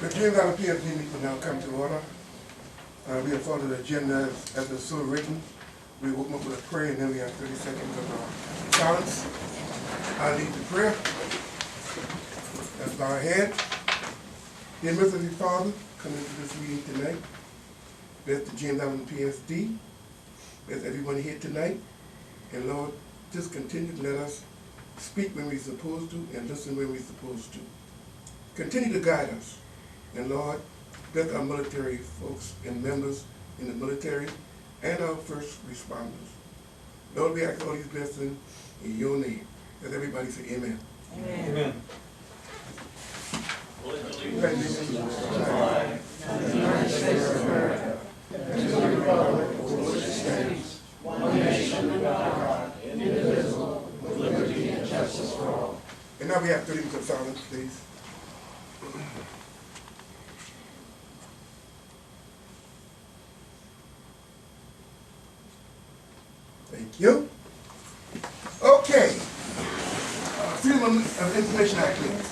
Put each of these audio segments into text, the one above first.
The Kernodle PSD meeting will now come to order. We have followed the agenda as it's so written. We will open up with a prayer and then we have 30 seconds of silence. I lead the prayer. Let's bow our head. Dear Merciful Father, come into this meeting tonight. Bless the Kernodle PSD. Bless everyone here tonight. And Lord, just continue to let us speak when we're supposed to and listen when we're supposed to. Continue to guide us. And Lord, bless our military folks and members in the military and our first responders. Lord, we ask all these blessings in your name. Let everybody say amen. Amen. Amen. Allegiance to the flag of the United States of America and to the republic for which it stands, one nation under God, indivisible, with liberty and justice for all. And now we have 30 minutes of silence, please. Thank you. Okay. Freedom of Information Act, please.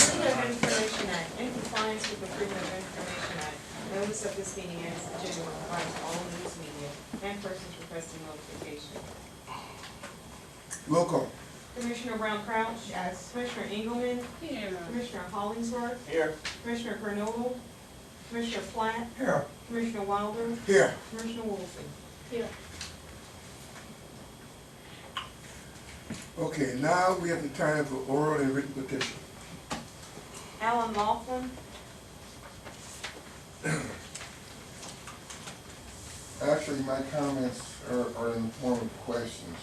Freedom of Information Act. In compliance with the Freedom of Information Act, notice of this meeting is general applies to all news media and persons requesting notification. Roll call. Commissioner Brown-Crouch. Yes. Commissioner Engelman. Here. Commissioner Hollingsworth. Here. Commissioner Kernodle. Commissioner Platt. Here. Commissioner Wilder. Here. Commissioner Woolsey. Here. Okay, now we have the time for oral and written petition. Alan Hoffman. Actually, my comments are in the form of questions.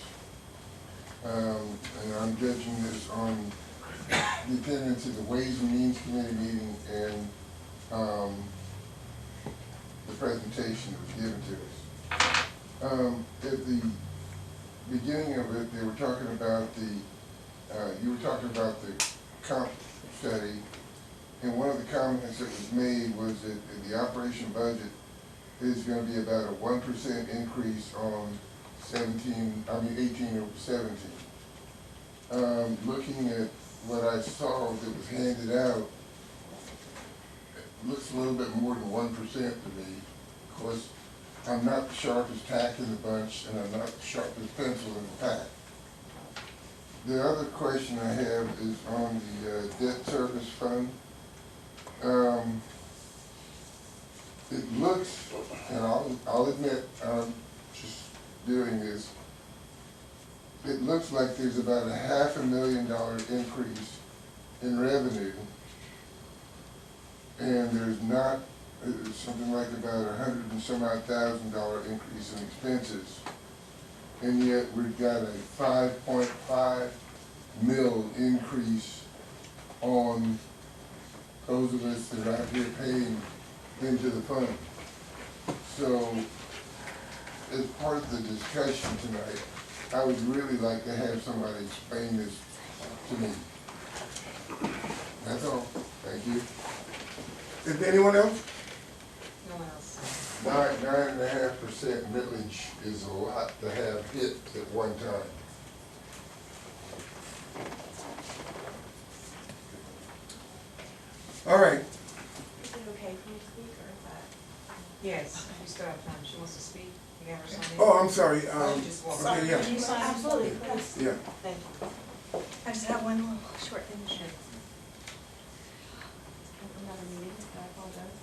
And I'm judging this on the attendance of the Ways and Means Committee meeting and the presentation that was given to us. At the beginning of it, they were talking about you were talking about the comp study, and one of the comments that was made was that the operation budget is going to be about a 1% increase on 18 over 17. Looking at what I saw that was handed out, it looks a little bit more than 1% to me. Of course, I'm not the sharpest tack in the bunch, and I'm not the sharpest pencil in the pack. The other question I have is on the debt service fund. It looks, and I'll admit I'm just doing this, it looks like there's about a $500,000 increase in revenue, and there's not something like about $100 and some odd thousand increase in expenses, and yet we've got a 5.5 mil increase on those of us that are out here paying into the fund. So, as part of the discussion tonight, I would really like to have somebody explain this to me. That's all. Thank you. Is there anyone else? No one else. 9.5% millage is a lot to have hit at one time. All right. Is it okay for me to speak or is that? Yes, you still have time. She wants to speak. You got her signed in? Oh, I'm sorry. You just walk. Okay, yeah. Can you sign? Absolutely, please. Yeah. Thank you. I just have one little short thing to share. Another meeting, I apologize.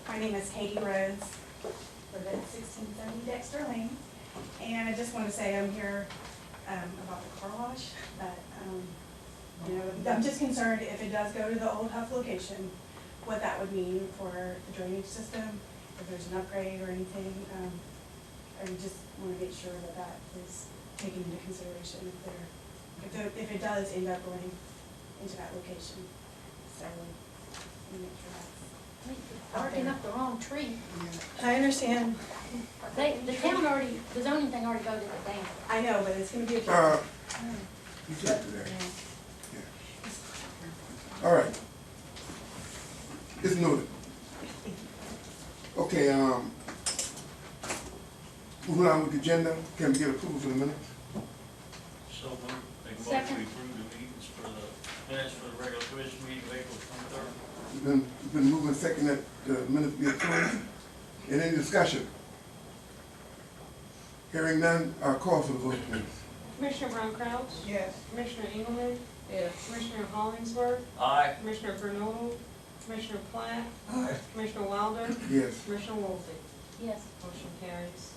My name is Katie Rhodes, live at 1670 Dexter Lane, and I just want to say I'm here about the car wash, but you know, I'm just concerned if it does go to the old Huff location, what that would mean for the drainage system, if there's an upgrade or anything. I just want to make sure that that is taken into consideration if it does end up going into that location. So, make sure that's. Barking up the wrong tree. I understand. The town already, the zoning thing already voted it down. I know, but it's going to be a. You can't do that. Yeah. All right. It's noted. Okay, Moving on with the agenda, can we get approval for the minutes? So moved. Make a motion Second. to approve the meetings for the minutes for the regular commission meeting of April 23rd. It's been moving second that the minutes be approved. Any discussion? Hearing none, call for the vote, please. Commissioner Brown-Crouch? Yes. Commissioner Engelman? Yes. Commissioner Hollingsworth? Aye. Commissioner Kernodle? Commissioner Platt? Aye. Commissioner Wilder? Yes. Commissioner Woolsey? Yes. Motion carries.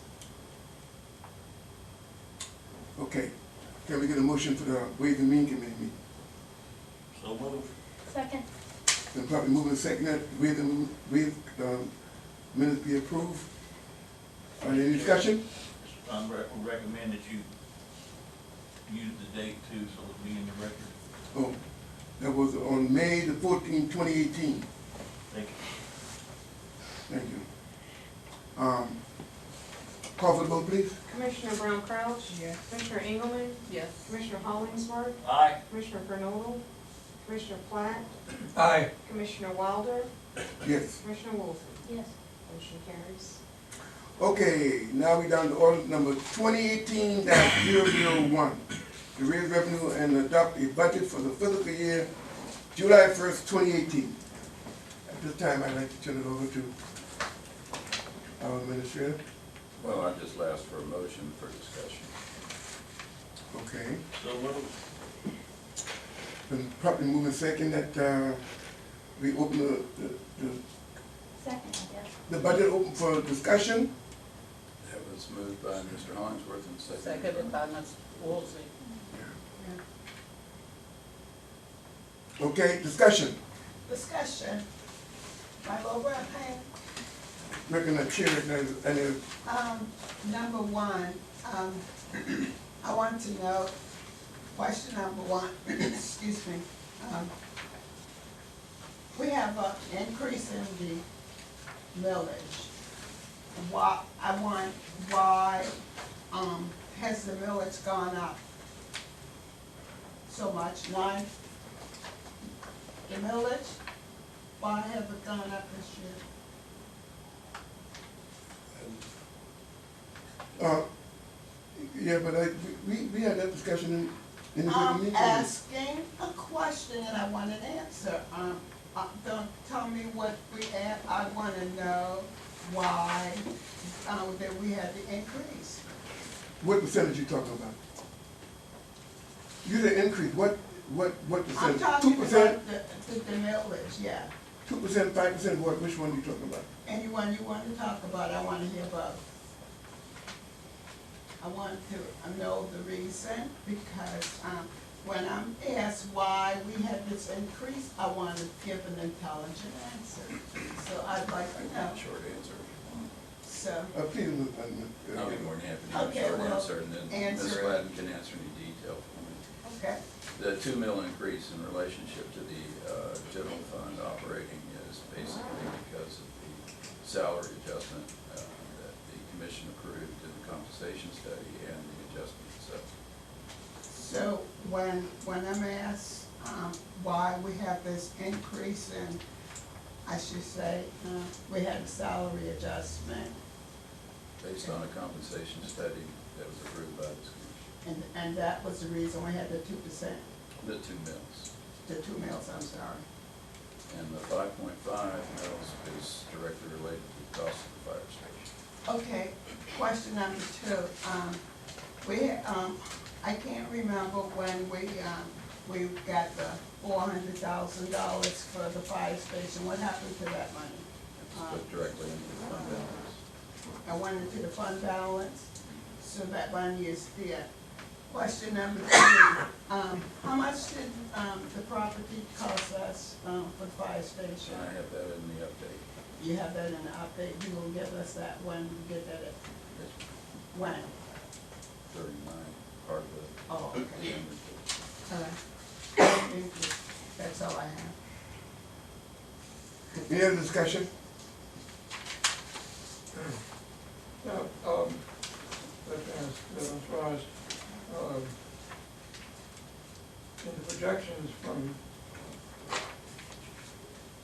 Okay. Can we get a motion for the Ways and Means Committee meeting? So moved. Second. Then probably moving second that Ways and minutes be approved. Any discussion? I recommend that you use the date too, so it'll be in the record. Oh, that was on May the 14th, 2018. Thank you. Thank you. Call for the vote, please. Commissioner Brown-Crouch? Yes. Commissioner Engelman? Yes. Commissioner Hollingsworth? Aye. Commissioner Kernodle? Commissioner Platt? Aye. Commissioner Wilder? Yes. Commissioner Woolsey? Yes. Motion carries. Okay, now we down to order number 2018-001. To raise revenue and adopt a budget for the fiscal year July 1st, 2018. At this time, I'd like to turn it over to our administrator. Well, I just asked for a motion for discussion. Okay. So moved. Been probably moving second that we open Second, I guess. the budget open for discussion. That was moved by Mr. Hollingsworth and Seconded by Ms. Woolsey. Okay, discussion. Discussion. My low breath pain. Looking at chair and Number one, I want to know, question number one, excuse me. We have an increase in the millage. Why has the millage gone up so much? The millage, why have it gone up this year? yeah, but we had that discussion in the I'm meeting. asking a question and I want an answer. Don't tell me what I want to know why that we had the increase. What percentage you talking about? You said increase, what I'm percentage? talking 2%? about the millage, yeah. 2%, 5%, what, which one you talking about? Anyone you want to talk about, I want to hear both. I want to know the reason because when I'm asked why we had this increase, I want to give an intelligent answer. So I'd like to know. Short answer. So, Please, I'll be more than happy to give Okay, a short well, answer, and then Ms. answer it. Gladden can answer any detail for me. okay. The 2 mil increase in relationship to the general fund operating is basically because of the salary adjustment that the commission approved in the compensation study and the adjustment itself. So when I'm asked why we have this increase in, I should say, we had a salary adjustment, Based on a compensation study that was approved by this commission. and that was the reason we had the 2%, The 2 mils. the 2 mils, I'm sorry. And the 5.5 mils is directly related to the cost of the fire station. Okay, question number 2. I can't remember when we got the $400,000 for the fire station. What happened to that money? It's put directly into the fund balance. I went into the fund balance, so that money is there. Question number 3, how much did the property cost us for the fire station? I have that in the update. You have that in the update, you will give us that when you get that, It's when? 39, part of the. Oh, okay. the end report. All right. Thank you. That's all I have. Any other discussion? Now, let me ask, as far as, in the projections from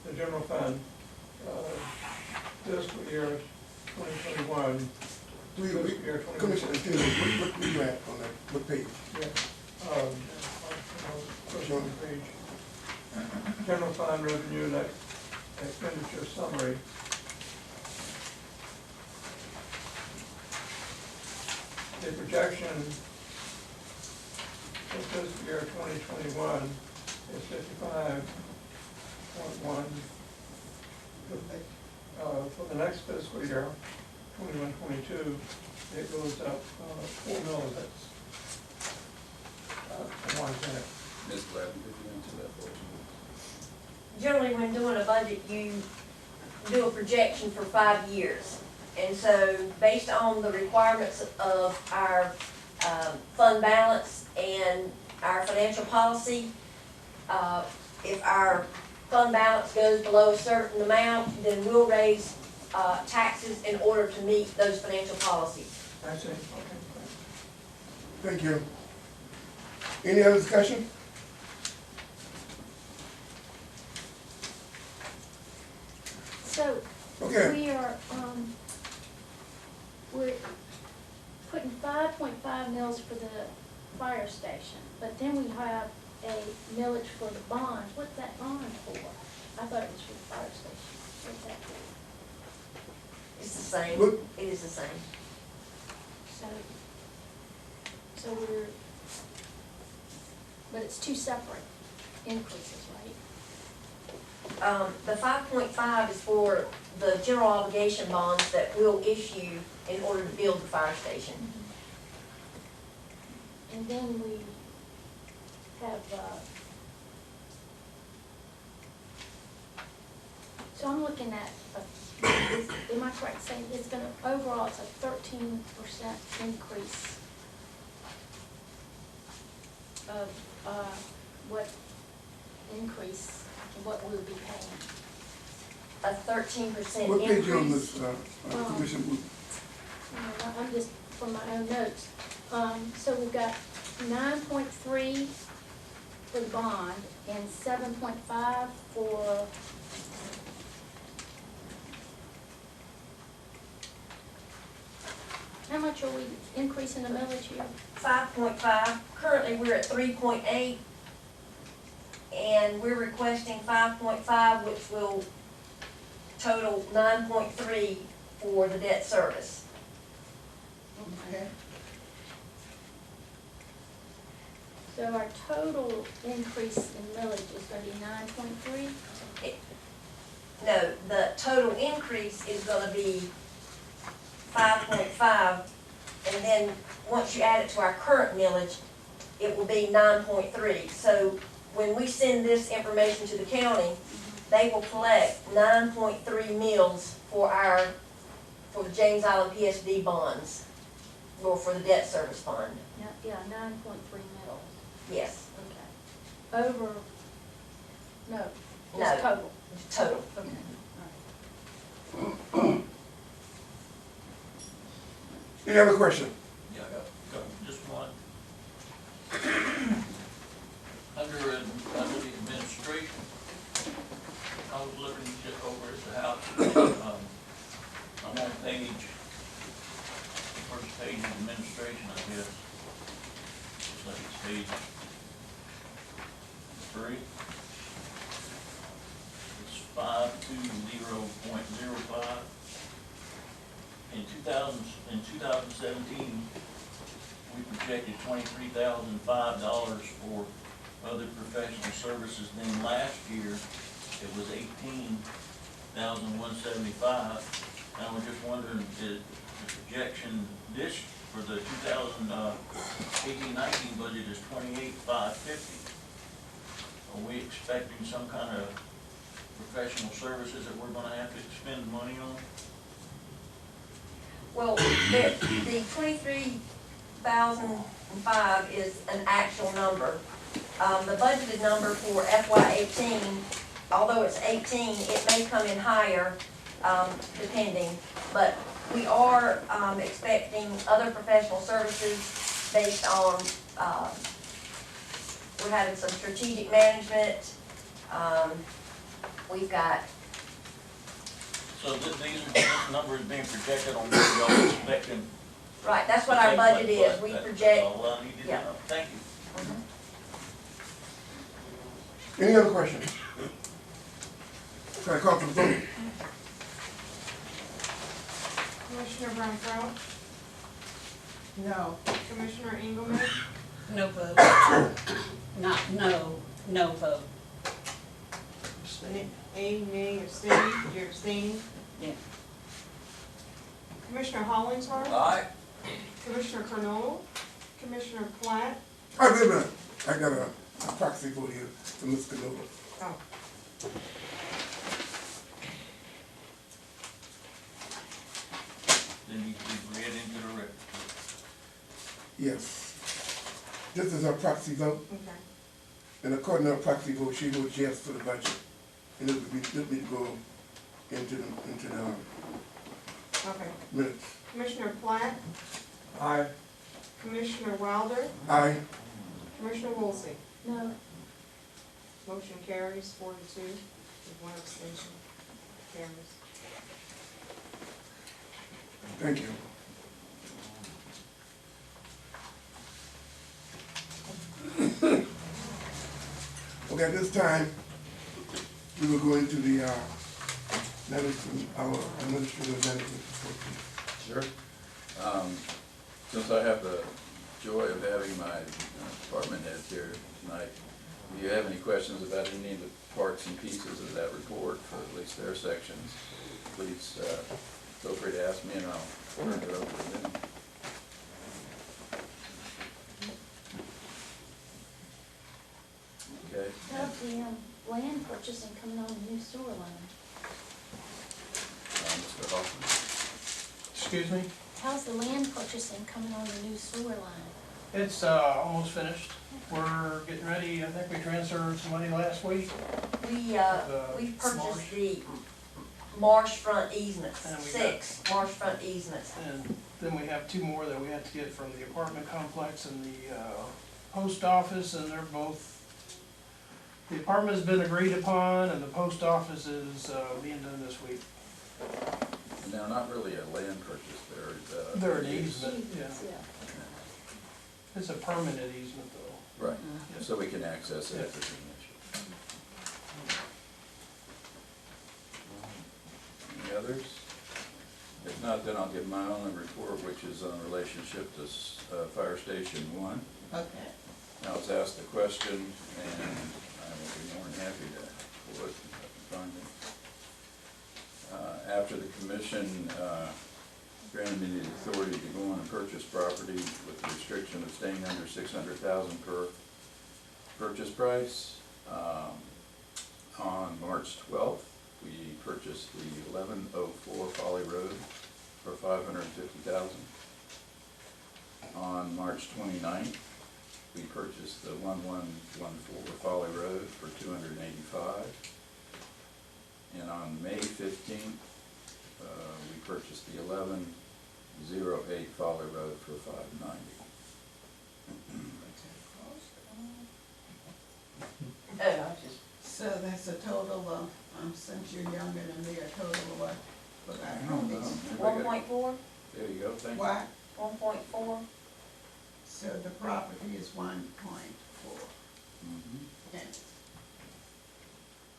the general fund, fiscal year 2021, fiscal year 21. Commissioner, excuse me, what you at on that, what page? Yeah. First on the page. General fund revenue, like expenditure summary. The projection for fiscal year 2021 is 55.1. For the next fiscal year, 21-22, it goes up 4 mils. That's one thing. Ms. Gladden, could you answer that for us? Generally, when doing a budget, you do a projection for 5 years. And so, based on the requirements of our fund balance and our financial policy, if our fund balance goes below a certain amount, then we'll raise taxes in order to meet those financial policies. That's it, okay. Thank you. Any other discussion? So, Okay. we are, we're putting 5.5 mils for the fire station, but then we have a millage for the bonds. What's that bond for? I thought it was for the fire station. What's that for? It's the same. What? It is the same. So we're, but it's two separate increases, right? The 5.5 is for the general obligation bonds that we'll issue in order to build the fire station. And then we have, so I'm looking at, am I correct saying it's gonna, overall it's a 13% increase of, what increase, what we'll be paying? A 13% What page you on increase. this, Commissioner Wood? I'm just from my own notes. So we've got 9.3 for the bond and 7.5 for how much are we increasing the millage here? 5.5, currently we're at 3.8, and we're requesting 5.5, which will total 9.3 for the debt service. Okay. So our total increase in millage is gonna be 9.3? No, the total increase is gonna be 5.5, and then once you add it to our current millage, it will be 9.3. So when we send this information to the county, they will collect 9.3 mils for the James Island PSD bonds, or for the debt service fund. Yeah, 9.3 mils. Yes, Okay. Over, no, No. just total. total. Okay, all right. Any other question? Yeah, I got just one. Under the administration, I was looking just over at the house. I'm on page, first page of administration, I guess. Looks like it's page 3. It's 520.05. In 2017, we projected $23,005 for other professional services. Then last year, it was $18,175. And we're just wondering, the projection this for the 2018-19 budget is $28,550. Are we expecting some kind of professional services that we're going to have to spend money on? Well, the 23,005 is an actual number. The budgeted number for FY18, although it's 18, it may come in higher, depending. But we are expecting other professional services based on, we're having some strategic management. We've got, So these numbers being projected on what y'all expecting Right, that's what our budget is, we project. Well, you did yeah. know. Thank you. Any other questions? Can I call for the vote? Commissioner Brown-Crouch, No. Commissioner Engelman, No vote. No vote. nay, abstain, you're abstaining. Yeah. Commissioner Hollingsworth, Aye. Commissioner Kernodle, Commissioner Platt. Wait a minute, I got a proxy vote here for Mr. Canola. Oh. Then you can read into the record. Yes. This is her proxy vote, Okay. and according to her proxy vote, she votes yes for the budget. And it would be to go into the Okay. minutes. Commissioner Platt, Aye. Commissioner Wilder, Aye. Commissioner Woolsey. No, Motion carries 4-2 with 1 abstention. Carries. Thank you. Okay, at this time, we will go into the, our administrative management report. Sure. Since I have the joy of having my department heads here tonight, if you have any questions about any of the parts and pieces of that report, for at least their sections, please feel free to ask me and I'll turn it over to them. Okay. how's the land purchasing coming on the new sewer line? Mr. Hoffman. Excuse me? How's the land purchasing coming on the new sewer line? It's almost finished. We're getting ready. I think we transferred some money last week. We purchased Marsh. the marshfront easements, And we 6 marshfront easements. And then we have 2 more that we have to get from the apartment complex and the post office, and they're both, the apartment has been agreed upon and the post office is being done this week. Now, not really a land purchase, They're an easement, yeah. Yeah. It's a permanent easement though. Right, Yeah. so we can access it if it's an issue. Any others? If not, then I'll give my only report, which is on relationship to Fire Station 1. Okay. I was asked the question, and I will be more than happy to pull it if I can find it. After the commission granted me the authority to go on and purchase property with the restriction of staying under $600,000 per purchase price, on March 12th, we purchased the 1104 Folly Road for $550,000. On March 29th, we purchased the 1114 Folly Road for $285,000. And on May 15th, we purchased the 1108 Folly Road for $590,000. So that's a total of, since you're younger than me, a total of what? What I don't know. 1.4, There you go, thank you. What? 1.4. So the property is 1.4 Mhm. and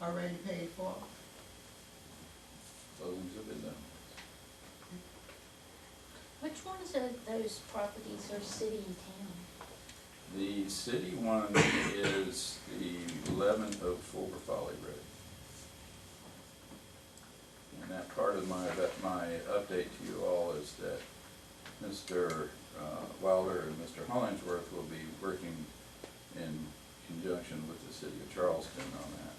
already paid for? Closings have been done. Which ones of those properties are city and town? The city one is the 1104 Folly Road. And that part of my update to you all is that Mr. Wilder and Mr. Hollingsworth will be working in conjunction with the city of Charleston on that.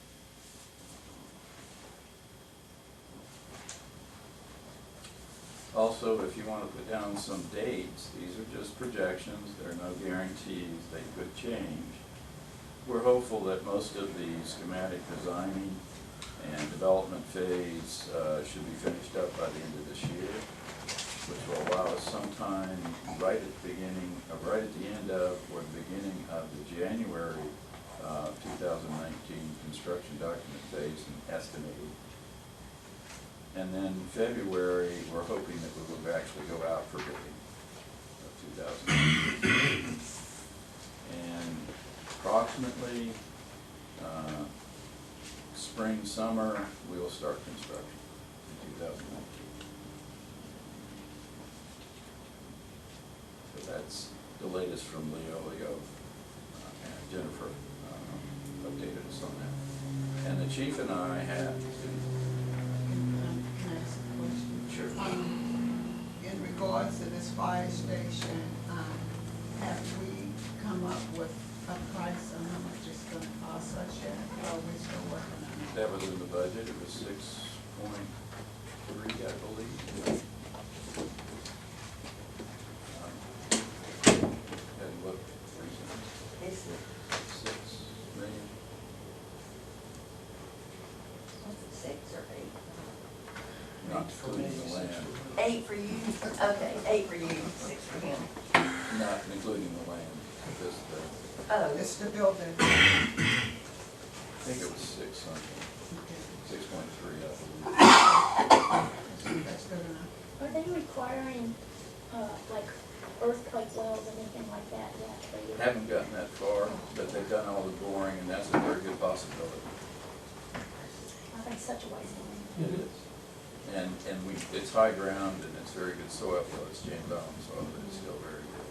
Also, if you want to put down some dates, these are just projections, there are no guarantees, they could change. We're hopeful that most of the schematic designing and development phase should be finished up by the end of this year, which will allow us sometime right at the beginning, right at the end of, or the beginning of the January 2019 construction document phase and estimating. And then February, we're hoping that we will actually go out for bidding. 2019. And approximately, spring, summer, we will start construction in 2019. So that's the latest from Leo, and Jennifer updated us on that. And the chief and I have been. Can I ask a question? Sure. In regards to this fire station, have we come up with a price on how much it's gonna cost us yet? Or are we still working on it? That was in the budget, it was 6.3, I believe. Hadn't looked recently. Is it, 6 million. was it 6 or 8? Not including the land, 8 for you? Okay, 8 for you, 6 for him. not including the land, just the, Oh, It's the building. I think it was 6 something, 6.3, I believe. That's good enough. Are they requiring, like earthquake wells, anything like that yet for you? Haven't gotten that far, but they've done all the boring, and that's a very good possibility. I think such a waste of money. It is. And it's high ground, and it's very good soil, though it's James Island soil, but it's still very good.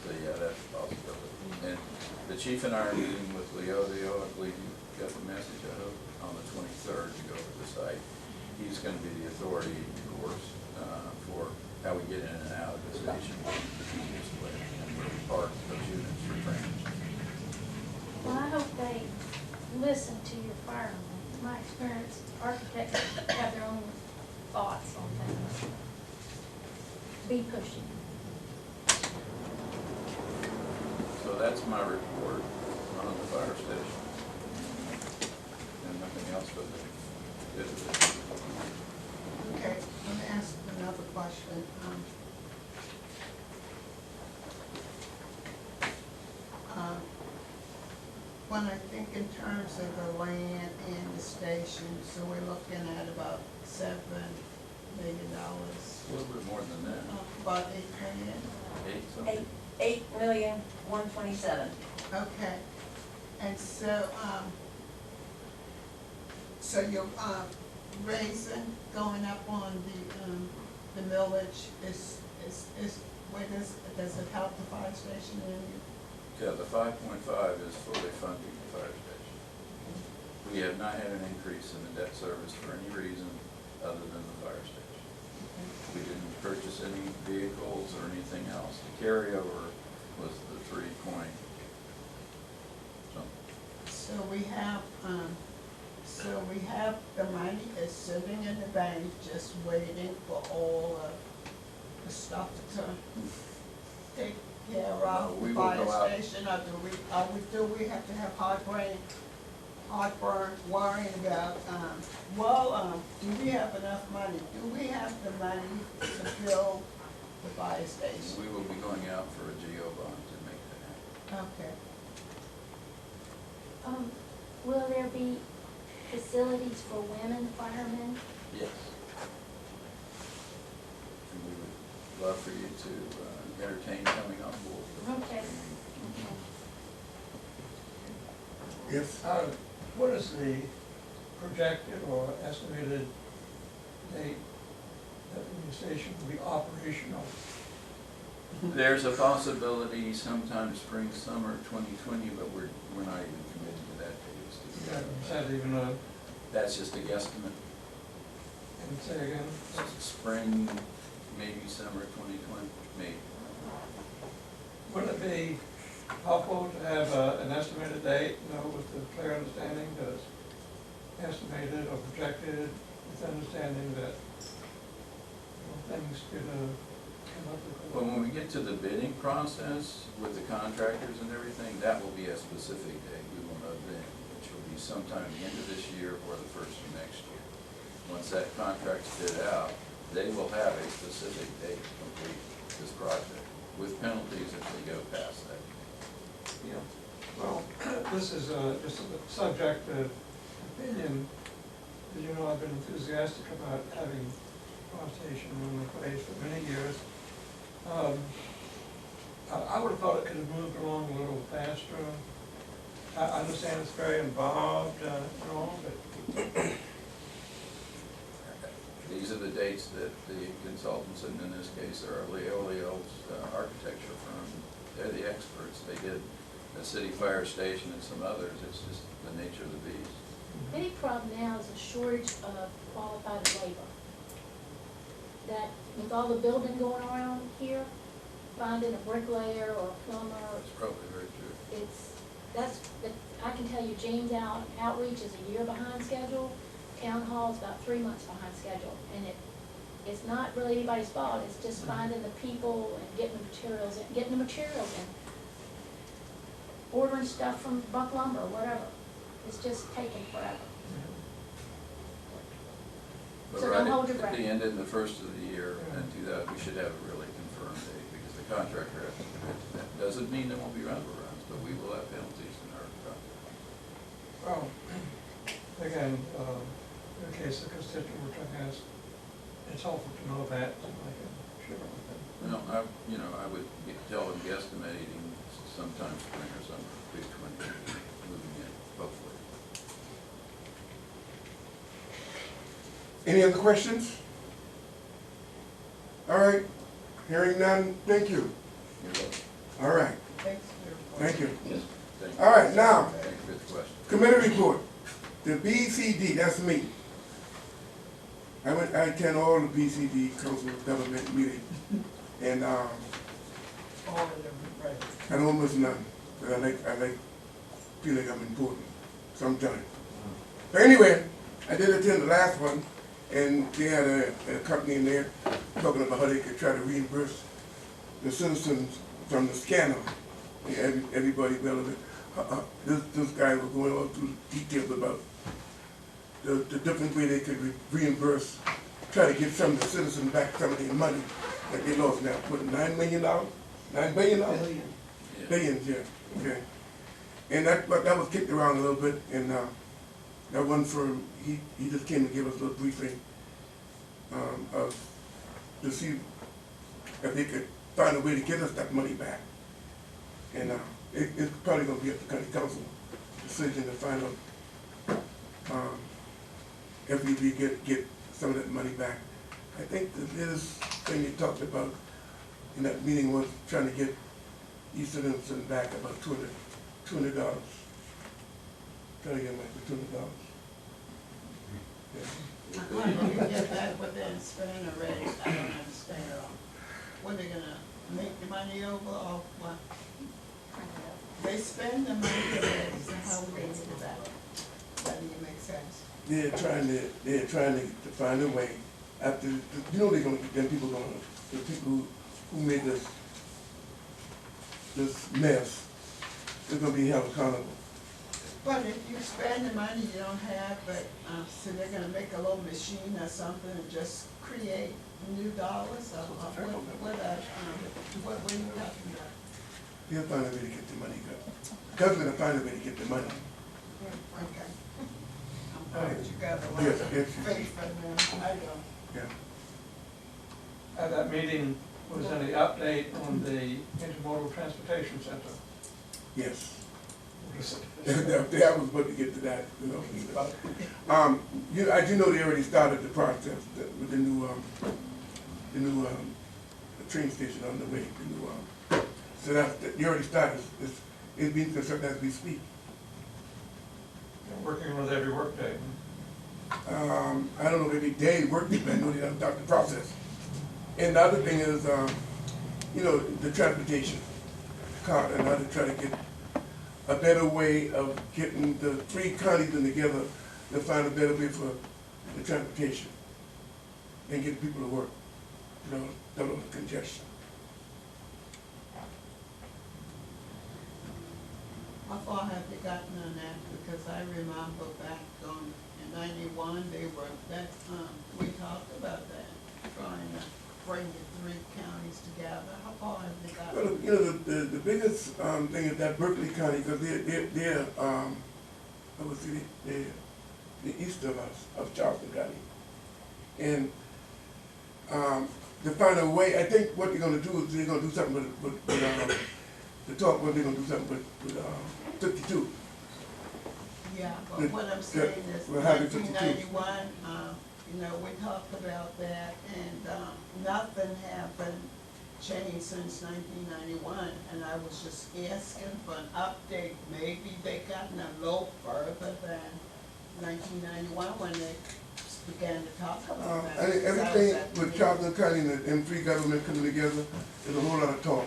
So yeah, that's a possibility. And the chief and I are meeting with Leo, I believe you got the message, I hope, on the 23rd to go over the site. He's gonna be the authority, of course, for how we get in and out of the station, the easiest way, and where we park those units for training. Well, I hope they listen to your firemen. In my experience, architects have their own thoughts on things. Be pushing. So that's my report on the fire station. And nothing else but the good of it. Okay, let me ask another question. When I think in terms of the land and the station, so we're looking at about $7 million. A little bit more than that. About 8 million. 8 something. 8,127,000. Okay, and so, so you're, raising, going up on the millage is, where does it help the fire station in? Yeah, the 5.5 is fully funding the fire station. We have not had an increase in the debt service for any reason other than the fire station. We didn't purchase any vehicles or anything else. The carryover was the 3 point something. So we have the money is sitting in the bank, just waiting for all of the stuff to take care of We the will go out. fire station, or do we have to have heartburn worrying about, do we have enough money? Do we have the money to build the fire station? We will be going out for a GO bond to make that happen. Okay. Will there be facilities for women firemen? Yes. And we would love for you to entertain coming on board. Okay. Yes, What is the projected or estimated date that the new station will be operational? There's a possibility sometime spring, summer 2020, but we're not even committed to that date. You haven't said even a, That's just a guesstimate. and say again? Spring, maybe summer 2020, maybe. Would it be helpful to have an estimated date, with the clear understanding that it's estimated or projected, with understanding that things could come up with? Well, when we get to the bidding process with the contractors and everything, that will be a specific date. We will know then, which will be sometime the end of this year or the first of next year. Once that contract's bid out, they will have a specific date to complete this project, with penalties if they go past that. Yeah, well, this is just a subject of opinion. As you know, I've been enthusiastic about having a fire station in the place for many years. would've thought it could have moved along a little faster. I understand it's very involved, and all, but These are the dates that the consultants, and in this case are Leolio's architecture firm. They're the experts. They did the city fire station and some others. It's just the nature of the beast. Any problem now is a shortage of qualified labor. That with all the building going around here, finding a bricklayer or a plumber, That's probably very true. I can tell you Gene's outreach is a year behind schedule. Town hall's about 3 months behind schedule. And it's not really anybody's fault, it's just finding the people and getting the materials in. Ordering stuff from Buck Lumber, whatever. It's just taking forever. But So right don't hold your at breath. the end of the first of the year, and do that, we should have a really confirmed date, because the contractor has to commit to that. Doesn't mean there won't be overruns, but we will have penalties in our contract. well, again, in the case of the constituent we're trying to ask, it's helpful to know that, so I can share it with them. No, I would tell them guesstimating sometime spring or summer, big 20, moving in, hopefully. Any other questions? All right, hearing none, thank you. You're welcome. All right, Thanks for your thank you. Yes, thank you. All right, now, Thank you for the question. committee report. The BCD, that's me. I attend all the BCD council government meetings, and all of them, right. I don't miss none. But I like feel like I'm important sometimes. But anyway, I did attend the last one, and they had a company in there talking about how they could try to reimburse the citizens from the scanner. Yeah, everybody relevant. This guy was going all through details about the different way they could reimburse, try to get some of the citizens back some of their money that they lost now. Put $9 million? $9 billion? Billion. Yeah. Billions, yeah, okay. And that was kicked around a little bit, and that one firm, he just came to give us a little briefing to see if they could find a way to get us that money back. And it's probably gonna be up to county council decision to find out if we get some of that money back. I think the this thing you talked about in that meeting was trying to get each citizen back about $200. Trying to get them like $200. Yeah. How do you get back what they spent already? I don't understand at all. When they gonna make the money over or what? They spend the money already, so how will they get it back? That doesn't make sense. They're trying to find a way after, you know, they're gonna get them people the people who made this mess, they're gonna be held accountable. But if you spend the money you don't have, but, so they're gonna make a little machine or something and just create new dollars, or what are you talking about? They'll find a way to get the money, God's gonna find a way to get the money. Okay. I'm glad you got a lot Yes, of yes. faith in them, I don't. Yeah. At that meeting, was any update on the intermodal transportation center? Yes. What is it? I was about to get to that, you know. I do know they already started the process with the new train station on the way. So you already started. It's being constructed as we speak. You're working with every workday. I don't know every day working, but I know they don't start the process. And the other thing is, the transportation car, and how to try to get a better way of getting the three counties in together to find a better way for the transportation and get people to work, don't know the congestion. How far have they gotten on that? Because I remember back in '91, we talked about that, trying to bring the three counties together. How far have they gotten? Well, the biggest thing is that Berkeley County, because they're obviously they're east of us, of Charleston County. And to find a way, I think what they're gonna do is they're gonna do something with the talk was they're gonna do something with 52. Yeah, but That- what I'm that saying is we're having 1991, 52. you know, we talked about that and, nothing happened, changed since 1991. And I was just asking for an update. Maybe they gotten a little further than 1991 when they began to talk about that. And Because I was everything at the with meeting. Charleston County and the M3 government coming together, there's a whole lot of talk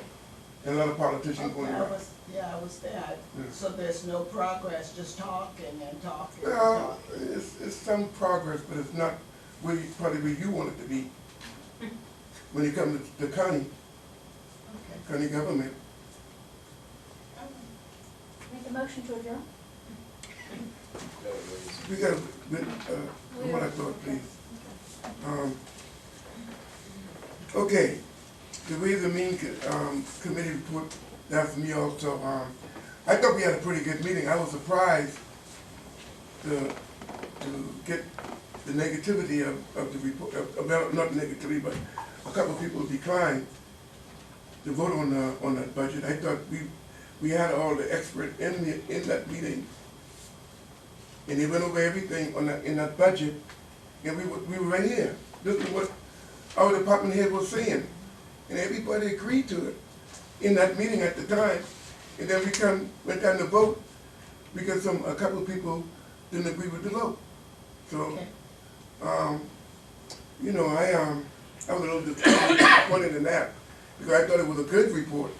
and a lot of politicians going Okay, around. I was there. Yeah. So there's no progress, just talking and talking and Well, talking. it's some progress, but it's not probably where you want it to be. When it comes to the county Okay. government. Make a motion to adjourn? We got, what I thought, please. Okay, the Ways and Means Committee report, that's me also. I thought we had a pretty good meeting. I was surprised to get the negativity of the report, about, not negativity, but a couple of people declined to vote on that budget. I thought we had all the experts in that meeting, and they went over everything in that budget, and we were right here. This is what our department head was saying, and everybody agreed to it in that meeting at the time. And then went down to vote because a couple of people didn't agree with the vote. So, Okay. you know, I was a little disappointed in that because I thought it was a good report.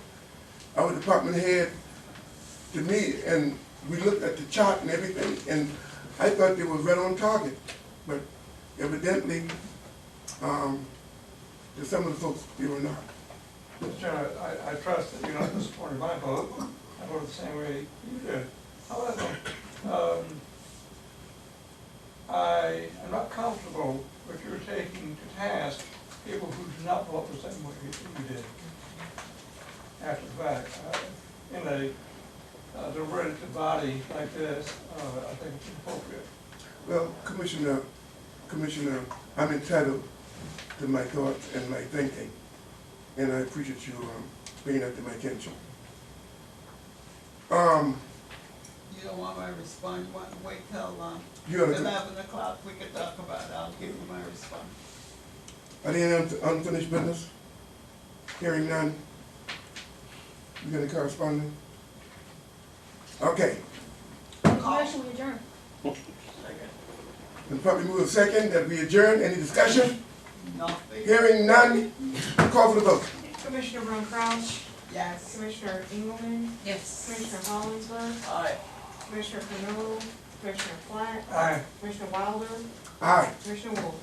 Our department head, to me, and we looked at the chart and everything, and I thought they were right on target. But evidently, to some of the folks, they were not. Mr. Chairman, I trust that you're not disappointed by my vote. I voted the same way you did. However, I am not comfortable with your taking to task people who do not vote the same way you did after the fact. In a deliberative body like this, I think it's inappropriate. Well, Commissioner, I'm entitled to my thoughts and my thinking, and I appreciate you bringing that to my attention. You don't want my response, you want to wait till, You gotta- 11 o'clock, we can talk about it, I'll give you my response. Are there any unfinished business? Hearing none. You got any correspondence? Okay. Motion we adjourn. And probably move a second that we adjourn. Any discussion? Nothing. Hearing none. Call for the vote. Commissioner Brown-Crouch, Yes. Commissioner Engelman, Yes. Commissioner Hollingsworth, Aye. Commissioner Kernodle, Commissioner Platt, Aye. Commissioner Wilder, Aye. Commissioner Woolsey.